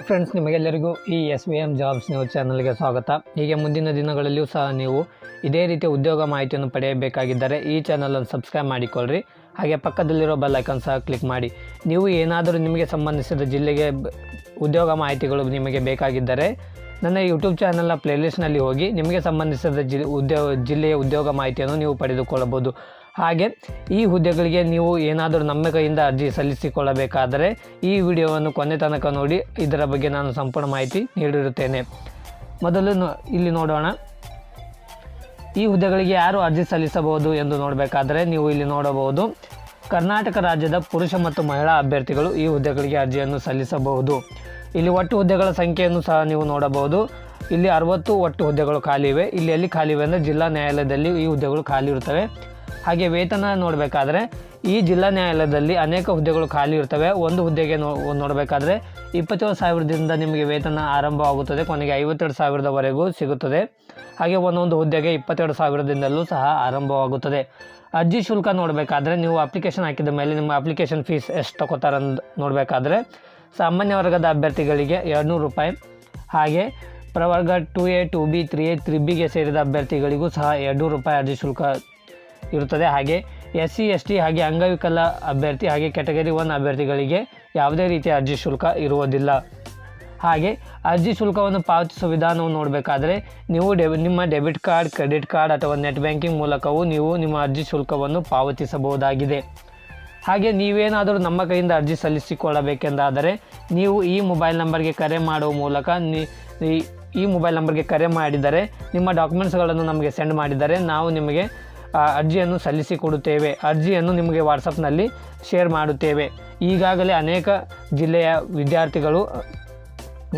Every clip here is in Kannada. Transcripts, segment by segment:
ಫ್ರೆಂಡ್ಸ್, ನಿಮಗೆಲ್ಲರಿಗೂ ಈ SVM ಜಾಬ್ಸ್ ನ್ಯೂಸ್ ಚಾನಲ್ಗೆ ಸ್ವಾಗತ. ಹೀಗೆ ಮುಂದಿನ ದಿನಗಳಲ್ಲಿಯೂ ಸಹ ನೀವು ಇದೇ ರೀತಿಯ ಉದ್ಯೋಗ ಮಾಹಿತಿಯನ್ನು ಪಡೆಯಬೇಕಾಗಿದ್ದರೆ ಈ ಚಾನಲನ್ನು ಸಬ್ಸ್ಕ್ರೈಬ್ ಮಾಡಿಕೊಳ್ಳ್ರಿ. ಹಾಗೆ ಪಕ್ಕದಲ್ಲಿರೋ ಬೆಲ್ ಐಕಾನ್ ಸಹ ಕ್ಲಿಕ್ ಮಾಡಿ. ನೀವು ಏನಾದರೂ ನಿಮಗೆ ಸಂಬಂಧಿಸಿದ ಜಿಲ್ಲೆಗೆ ಉದ್ಯೋಗ ಮಾಹಿತಿಗಳು ನಿಮಗೆ ಬೇಕಾಗಿದ್ದರೆ ನನ್ನ ಯೂಟ್ಯೂಬ್ ಚಾನಲ್ನ ಪ್ಲೇಲಿಸ್ಟ್ನಲ್ಲಿ ಹೋಗಿ ನಿಮಗೆ ಸಂಬಂಧಿಸಿದ ಜಿಲ್ಲೆಯ ಉದ್ಯೋಗ ಮಾಹಿತಿಯನ್ನು ನೀವು ಪಡೆದುಕೊಳ್ಳಬಹುದು. ಹಾಗೆ ಈ ಹುದ್ದೆಗಳಿಗೆ ನೀವು ಏನಾದರೂ ನಮ್ಮ ಕೈಯಿಂದ ಅರ್ಜಿ ಸಲ್ಲಿಸಿಕೊಳ್ಳಬೇಕಾದರೆ ಈ ವಿಡಿಯೋವನ್ನು ಕೊನೆ ತನಕ ನೋಡಿ. ಇದರ ಬಗ್ಗೆ ನಾನು ಸಂಪೂರ್ಣ ಮಾಹಿತಿ ನೀಡಿರುತ್ತೇನೆ. ಮೊದಲು ಇಲ್ಲಿ ನೋಡೋಣ, ಈ ಹುದ್ದೆಗಳಿಗೆ ಯಾರು ಅರ್ಜಿ ಸಲ್ಲಿಸಬಹುದು ಎಂದು ನೋಡಬೇಕಾದರೆ ನೀವು ಇಲ್ಲಿ ನೋಡಬಹುದು. ಕರ್ನಾಟಕ ರಾಜ್ಯದ ಪುರುಷ ಮತ್ತು ಮಹಿಳಾ ಅಭ್ಯರ್ಥಿಗಳು ಈ ಹುದ್ದೆಗಳಿಗೆ ಅರ್ಜಿಯನ್ನು ಸಲ್ಲಿಸಬಹುದು. ಇಲ್ಲಿ ಒಟ್ಟು ಹುದ್ದೆಗಳ ಸಂಖ್ಯೆಯನ್ನು ಸಹ ನೀವು ನೋಡಬಹುದು. ಇಲ್ಲಿ 60 ಒಟ್ಟು ಹುದ್ದೆಗಳು ಖಾಲಿ ಇವೆ. ಇಲ್ಲಿ ಎಲ್ಲಿ ಖಾಲಿ ಇವೆ ಅಂದರೆ ಜಿಲ್ಲಾ ನ್ಯಾಯಾಲಯದಲ್ಲಿ ಈ ಹುದ್ದೆಗಳು ಖಾಲಿ ಇರುತ್ತವೆ. ಹಾಗೆ ವೇತನ ನೋಡಬೇಕಾದ್ರೆ ಈ ಜಿಲ್ಲಾ ನ್ಯಾಯಾಲಯದಲ್ಲಿ ಅನೇಕ ಹುದ್ದೆಗಳು ಖಾಲಿ ಇರ್ತವೆ. ಒಂದು ಹುದ್ದೆಗೆ ನೋಡಬೇಕಾದ್ರೆ 27,000ದಿಂದ ನಿಮಗೆ ವೇತನ ಆರಂಭವಾಗುತ್ತದೆ, ಕೊನೆಗೆ 52,000ವರೆಗೂ ಸಿಗುತ್ತದೆ. ಹಾಗೆ ಒಂದೊಂದು ಹುದ್ದೆಗೆ 22,000ದಿಂದಲೂ ಸಹ ಆರಂಭವಾಗುತ್ತದೆ. ಅರ್ಜಿ ಶುಲ್ಕ ನೋಡಬೇಕಾದ್ರೆ ನೀವು ಅಪ್ಲಿಕೇಶನ್ ಹಾಕಿದ ಮೇಲೆ ನಿಮ್ಮ ಅಪ್ಲಿಕೇಶನ್ ಫೀಸ್ ಎಷ್ಟು ತಗೋತಾರೆ ನೋಡಬೇಕಾದ್ರೆ ಸಾಮಾನ್ಯ ವರ್ಗದ ಅಭ್ಯರ್ಥಿಗಳಿಗೆ 200 ರೂಪಾಯಿ. ಹಾಗೆ ಪ್ರವರ್ಗ 2A 2B 3A 3Bಗೆ ಸೇರಿದ ಅಭ್ಯರ್ಥಿಗಳಿಗೂ ಸಹ 200 ರೂಪಾಯಿ ಅರ್ಜಿ ಶುಲ್ಕ ಇರುತ್ತದೆ. ಹಾಗೆ SC ST ಹಾಗೆ ಅಂಗವಿಕಲ ಅಭ್ಯರ್ಥಿ ಹಾಗೆ ಕ್ಯಾಟಗರಿ 1 ಅಭ್ಯರ್ಥಿಗಳಿಗೆ ಯಾವುದೇ ರೀತಿಯ ಅರ್ಜಿ ಶುಲ್ಕ ಇರುವುದಿಲ್ಲ. ಹಾಗೆ ಅರ್ಜಿ ಶುಲ್ಕವನ್ನು ಪಾವತಿಸುವ ವಿಧಾನವನ್ನು ನೋಡಬೇಕಾದ್ರೆ ನೀವು ನಿಮ್ಮ ಡೆಬಿಟ್ ಕಾರ್ಡ್, ಕ್ರೆಡಿಟ್ ಕಾರ್ಡ್ ಅಥವಾ ನೆಟ್ ಬ್ಯಾಂಕಿಂಗ್ ಮೂಲಕವೂ ನೀವು ನಿಮ್ಮ ಅರ್ಜಿ ಶುಲ್ಕವನ್ನು ಪಾವತಿಸಬಹುದಾಗಿದೆ. ಹಾಗೆ ನೀವೇನಾದರೂ ನಮ್ಮ ಕೈಯಿಂದ ಅರ್ಜಿ ಸಲ್ಲಿಸಿಕೊಳ್ಳಬೇಕೆಂದಾದರೆ ನೀವು ಈ ಮೊಬೈಲ್ ನಂಬರ್ಗೆ ಕರೆ ಮಾಡುವ ಮೂಲಕ ಈ ಮೊಬೈಲ್ ನಂಬರ್ಗೆ ಕರೆ ಮಾಡಿದರೆ ನಿಮ್ಮ ಡಾಕ್ಯುಮೆಂಟ್ಸ್ಗಳನ್ನು ನಮಗೆ ಸೆಂಡ್ ಮಾಡಿದರೆ ನಾವು ನಿಮಗೆ ಅರ್ಜಿಯನ್ನು ಸಲ್ಲಿಸಿಕೊಡುತ್ತೇವೆ. ಅರ್ಜಿಯನ್ನು ನಿಮಗೆ ವಾಟ್ಸಪ್ನಲ್ಲಿ ಶೇರ್ ಮಾಡುತ್ತೇವೆ. ಈಗಾಗಲೇ ಅನೇಕ ಜಿಲ್ಲೆಯ ವಿದ್ಯಾರ್ಥಿಗಳು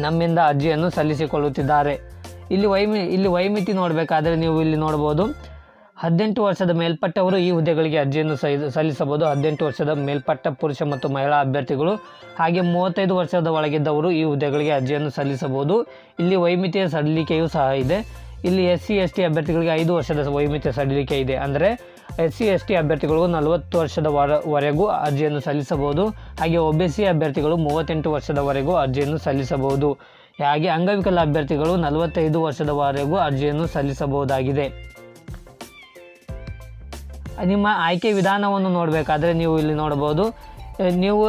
ನಮ್ಮಿಂದ ಅರ್ಜಿಯನ್ನು ಸಲ್ಲಿಸಿಕೊಳ್ಳುತ್ತಿದ್ದಾರೆ. ಇಲ್ಲಿ ವಯೋಮಿತಿ ನೋಡಬೇಕಾದರೆ ನೀವು ಇಲ್ಲಿ ನೋಡ್ಬೋದು. 18 ವರ್ಷದ ಮೇಲ್ಪಟ್ಟವರು ಈ ಹುದ್ದೆಗಳಿಗೆ ಅರ್ಜಿಯನ್ನು ಸಲ್ಲಿಸಬಹುದು. 18 ವರ್ಷದ ಮೇಲ್ಪಟ್ಟ ಪುರುಷ ಮತ್ತು ಮಹಿಳಾ ಅಭ್ಯರ್ಥಿಗಳು ಹಾಗೆ 35 ವರ್ಷದ ಒಳಗಿದ್ದವರು ಈ ಹುದ್ದೆಗಳಿಗೆ ಅರ್ಜಿಯನ್ನು ಸಲ್ಲಿಸಬಹುದು. ಇಲ್ಲಿ ವಯೋಮಿತಿಯ ಸಡಿಲಿಕೆಯೂ ಸಹ ಇದೆ. ಇಲ್ಲಿ SC ST ಅಭ್ಯರ್ಥಿಗಳಿಗೆ 5 ವರ್ಷದ ವಯೋಮಿತಿಯ ಸಡಿಲಿಕೆ ಇದೆ. ಅಂದರೆ SC ST ಅಭ್ಯರ್ಥಿಗಳಿಗೂ 40 ವರ್ಷದವರೆಗೂ ಅರ್ಜಿಯನ್ನು ಸಲ್ಲಿಸಬಹುದು. ಹಾಗೆ OBC ಅಭ್ಯರ್ಥಿಗಳು 38 ವರ್ಷದವರೆಗೂ ಅರ್ಜಿಯನ್ನು ಸಲ್ಲಿಸಬಹುದು. ಹಾಗೆ ಅಂಗವಿಕಲ ಅಭ್ಯರ್ಥಿಗಳು 45 ವರ್ಷದವರೆಗೂ ಅರ್ಜಿಯನ್ನು ಸಲ್ಲಿಸಬಹುದಾಗಿದೆ. ನಿಮ್ಮ ಆಯ್ಕೆ ವಿಧಾನವನ್ನು ನೋಡಬೇಕಾದ್ರೆ ನೀವು ಇಲ್ಲಿ ನೋಡಬಹುದು. ನೀವು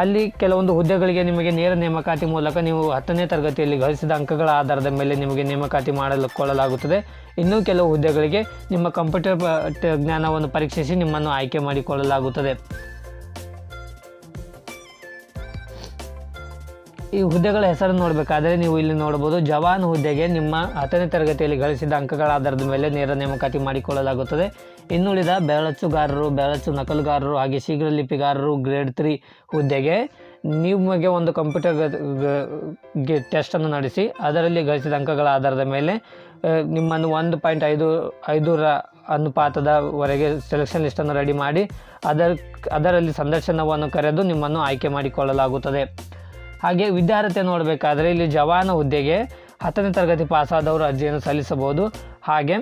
ಅಲ್ಲಿ ಕೆಲವೊಂದು ಹುದ್ದೆಗಳಿಗೆ ನಿಮಗೆ ನೇರ ನೇಮಕಾತಿ ಮೂಲಕ ನೀವು 10ನೇ ತರಗತಿಯಲ್ಲಿ ಗಳಿಸಿದ ಅಂಕಗಳ ಆಧಾರದ ಮೇಲೆ ನಿಮಗೆ ನೇಮಕಾತಿ ಮಾಡಿಕೊಳ್ಳಲಾಗುತ್ತದೆ. ಇನ್ನೂ ಕೆಲವು ಹುದ್ದೆಗಳಿಗೆ ನಿಮ್ಮ ಕಂಪ್ಯೂಟರ್ ಜ್ಞಾನವನ್ನು ಪರೀಕ್ಷಿಸಿ ನಿಮ್ಮನ್ನು ಆಯ್ಕೆ ಮಾಡಿಕೊಳ್ಳಲಾಗುತ್ತದೆ. ಈ ಹುದ್ದೆಗಳ ಹೆಸರನ್ನು ನೋಡಬೇಕಾದ್ರೆ ನೀವು ಇಲ್ಲಿ ನೋಡಬಹುದು. ಜವಾನ್ ಹುದ್ದೆಗೆ ನಿಮ್ಮ 10ನೇ ತರಗತಿಯಲ್ಲಿ ಗಳಿಸಿದ ಅಂಕಗಳ ಆಧಾರದ ಮೇಲೆ ನೇರ ನೇಮಕಾತಿ ಮಾಡಿಕೊಳ್ಳಲಾಗುತ್ತದೆ. ಇನ್ನುಳಿದ ಬೆರಳಚ್ಚುಗಾರರು, ಬೆರಳಚ್ಚು ನಕಲುಗಾರರು ಹಾಗೆ ಶೀಘ್ರ ಲಿಪಿಗಾರರು ಗ್ರೇಡ್ 3 ಹುದ್ದೆಗೆ ನಿಮಗೆ ಒಂದು ಕಂಪ್ಯೂಟರ್ಗೆ ಟೆಸ್ಟನ್ನು ನಡೆಸಿ ಅದರಲ್ಲಿ ಗಳಿಸಿದ ಅಂಕಗಳ ಆಧಾರದ ಮೇಲೆ ನಿಮ್ಮನ್ನು 1.5 ಅನುಪಾತದವರೆಗೆ ಸೆಲೆಕ್ಷನ್ ಲಿಸ್ಟನ್ನು ರೆಡಿ ಮಾಡಿ ಅದರಲ್ಲಿ ಸಂದರ್ಶನವನ್ನು ಕರೆದು ನಿಮ್ಮನ್ನು ಆಯ್ಕೆ ಮಾಡಿಕೊಳ್ಳಲಾಗುತ್ತದೆ. ಹಾಗೆ ವಿದ್ಯಾರ್ಹತೆ ನೋಡಬೇಕಾದ್ರೆ ಇಲ್ಲಿ ಜವಾನ ಹುದ್ದೆಗೆ 10ನೇ ತರಗತಿ ಪಾಸಾದವರು ಅರ್ಜಿಯನ್ನು ಸಲ್ಲಿಸಬಹುದು. ಹಾಗೆ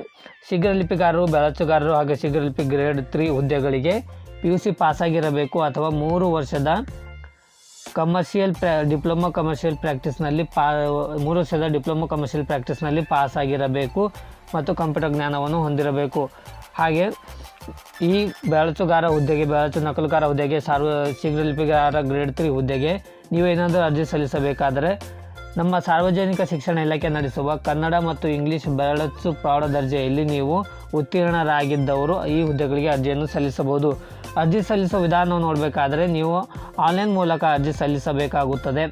ಶೀಘ್ರ ಲಿಪಿಗಾರರು, ಬೆಳಚುಗಾರರು ಹಾಗೆ ಶೀಘ್ರ ಲಿಪಿ ಗ್ರೇಡ್ 3 ಹುದ್ದೆಗಳಿಗೆ PUC ಪಾಸಾಗಿರಬೇಕು ಅಥವಾ 3 ವರ್ಷದ ಡಿಪ್ಲೊಮಾ ಕಮರ್ಷಿಯಲ್ ಪ್ರಾಕ್ಟೀಸ್ನಲ್ಲಿ ಪಾಸಾಗಿರಬೇಕು ಮತ್ತು ಕಂಪ್ಯೂಟರ್ ಜ್ಞಾನವನ್ನು ಹೊಂದಿರಬೇಕು. ಹಾಗೆ ಈ ಬೆಳಚುಗಾರ ಹುದ್ದೆಗೆ, ಬೆಳಚು ನಕಲುಗಾರ ಹುದ್ದೆಗೆ, ಶೀಘ್ರ ಲಿಪಿಗಾರ ಗ್ರೇಡ್ 3 ಹುದ್ದೆಗೆ ನೀವೇನಾದರೂ ಅರ್ಜಿ ಸಲ್ಲಿಸಬೇಕಾದರೆ ನಮ್ಮ ಸಾರ್ವಜನಿಕ ಶಿಕ್ಷಣ ಇಲಾಖೆ ನಡೆಸುವ ಕನ್ನಡ ಮತ್ತು ಇಂಗ್ಲೀಷ್ ಬೆರಳಚ್ಚು ಪ್ರೌಢ ದರ್ಜೆಯಲ್ಲಿ ನೀವು ಉತ್ತೀರ್ಣರಾಗಿದ್ದವರು ಈ ಹುದ್ದೆಗಳಿಗೆ ಅರ್ಜಿಯನ್ನು ಸಲ್ಲಿಸಬಹುದು. ಅರ್ಜಿ ಸಲ್ಲಿಸುವ ವಿಧಾನವನ್ನು ನೋಡಬೇಕಾದರೆ ನೀವು ಆನ್ಲೈನ್ ಮೂಲಕ ಅರ್ಜಿ ಸಲ್ಲಿಸಬೇಕಾಗುತ್ತದೆ.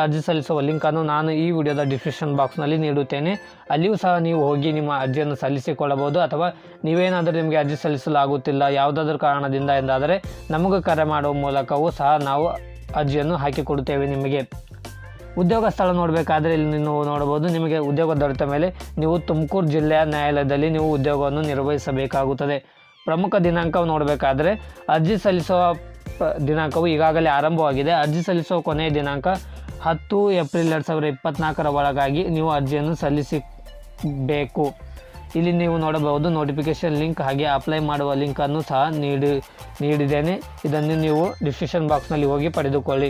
ಅರ್ಜಿ ಸಲ್ಲಿಸುವ ಲಿಂಕನ್ನು ನಾನು ಈ ವಿಡಿಯೋದ ಡಿಸ್ಕ್ರಿಪ್ಷನ್ ಬಾಕ್ಸ್ನಲ್ಲಿ ನೀಡುತ್ತೇನೆ. ಅಲ್ಲಿಯೂ ಸಹ ನೀವು ಹೋಗಿ ನಿಮ್ಮ ಅರ್ಜಿಯನ್ನು ಸಲ್ಲಿಸಿಕೊಳ್ಳಬಹುದು. ಅಥವಾ ನೀವೇನಾದರೂ ನಿಮಗೆ ಅರ್ಜಿ ಸಲ್ಲಿಸಲಾಗುತ್ತಿಲ್ಲ ಯಾವುದಾದ್ರೂ ಕಾರಣದಿಂದ ಎಂದಾದರೆ ನಮಗೆ ಕರೆ ಮಾಡುವ ಮೂಲಕವೂ ಸಹ ನಾವು ಅರ್ಜಿಯನ್ನು ಹಾಕಿಕೊಡುತ್ತೇವೆ ನಿಮಗೆ. ಉದ್ಯೋಗ ಸ್ಥಳ ನೋಡಬೇಕಾದ್ರೆ ಇಲ್ಲಿ ನೀವು ನೋಡಬಹುದು. ನಿಮಗೆ ಉದ್ಯೋಗ ದೊರೆತ ಮೇಲೆ ನೀವು ತುಮಕೂರು ಜಿಲ್ಲೆಯ ನ್ಯಾಯಾಲಯದಲ್ಲಿ ನೀವು ಉದ್ಯೋಗವನ್ನು ನಿರ್ವಹಿಸಬೇಕಾಗುತ್ತದೆ. ಪ್ರಮುಖ ದಿನಾಂಕ ನೋಡಬೇಕಾದ್ರೆ ಅರ್ಜಿ ಸಲ್ಲಿಸುವ ದಿನಾಂಕವು ಈಗಾಗಲೇ ಆರಂಭವಾಗಿದೆ. ಅರ್ಜಿ ಸಲ್ಲಿಸುವ ಕೊನೆಯ ದಿನಾಂಕ 10 ಏಪ್ರಿಲ್ 2024 ಒಳಗಾಗಿ ನೀವು ಅರ್ಜಿಯನ್ನು ಸಲ್ಲಿಸಬೇಕು. ಇಲ್ಲಿ ನೀವು ನೋಡಬಹುದು ನೋಟಿಫಿಕೇಷನ್ ಲಿಂಕ್ ಹಾಗೆ ಅಪ್ಲೈ ಮಾಡುವ ಲಿಂಕನ್ನು ಸಹ ನೀಡಿದ್ದೇನೆ. ಇದನ್ನು ನೀವು ಡಿಸ್ಕ್ರಿಪ್ಷನ್ ಬಾಕ್ಸ್ನಲ್ಲಿ ಹೋಗಿ ಪಡೆದುಕೊಳ್ಳಿ.